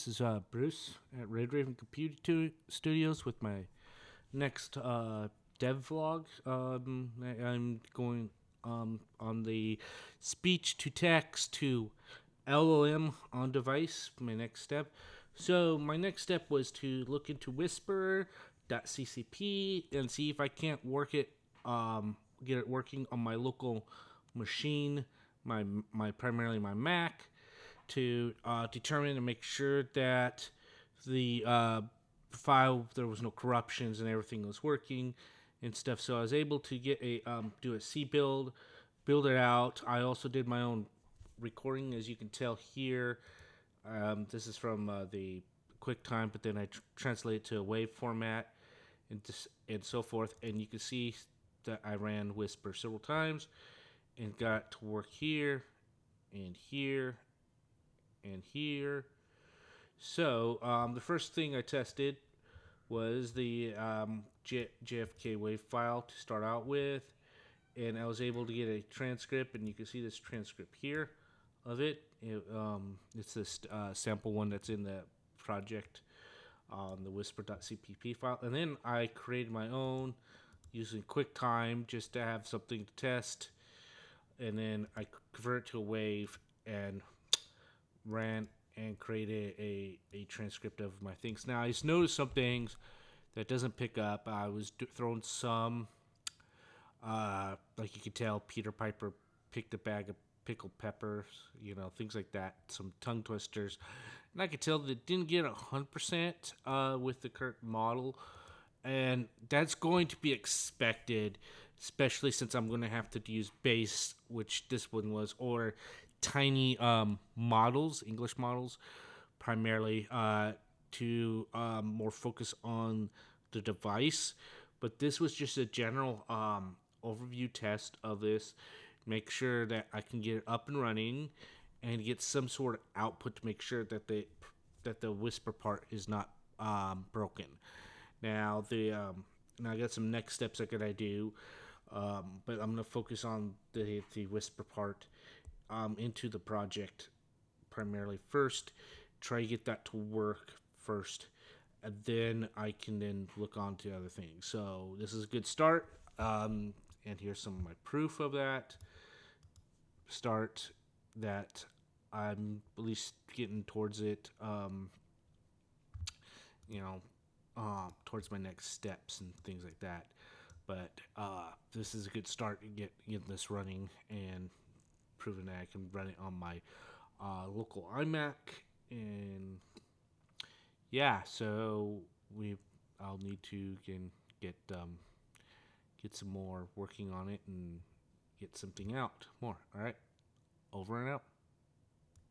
This is Bruce at Red Raven Computer Studios with my next dev vlog. I'm going on the speech to text to LLM on device, my next step. So my next step was to look into Whisper.cpp and see if I can't get it working on my local machine, my primarily my Mac, to determine and make sure that the file, there was no corruptions and everything was working and stuff. So I was able to get do a C build it out. I also did my own recording, as you can tell here. This is from the QuickTime, but then I translate it to a WAV format and so forth. And you can see that I ran Whisper several times and got to work here and here and here. So the first thing I tested was the JFK WAV file to start out with, and I was able to get a transcript, and you can see this transcript here of it. It's this sample one that's in the project on the Whisper.cpp file, and then I created my own using QuickTime just to have something to test, and then I converted it to a WAV and ran and created a transcript of my things. Now I just noticed some things that doesn't pick up. I was throwing some, like you can tell, Peter Piper picked a bag of pickled peppers, things like that, some tongue twisters. And I could tell that it didn't get 100% with the current model. And that's going to be expected, especially since I'm going to have to use base, which this one was, or tiny models, English models, primarily to more focus on the device. But this was just a general overview test of this. Make sure that I can get it up and running and get some sort of output to make sure that the Whisper part is not broken. Now now I got some next steps I gotta do, but I'm gonna focus on the Whisper part into the project primarily first. Try to get that to work first, and then I can then look on to other things. So this is a good start, and here's some of my proof of that start, that I'm at least getting towards it, towards my next steps and things like that. But this is a good start to get this running and proving that I can run it on my local iMac. And yeah, so I'll need to get some more working on it and get something out more. All right, over and out.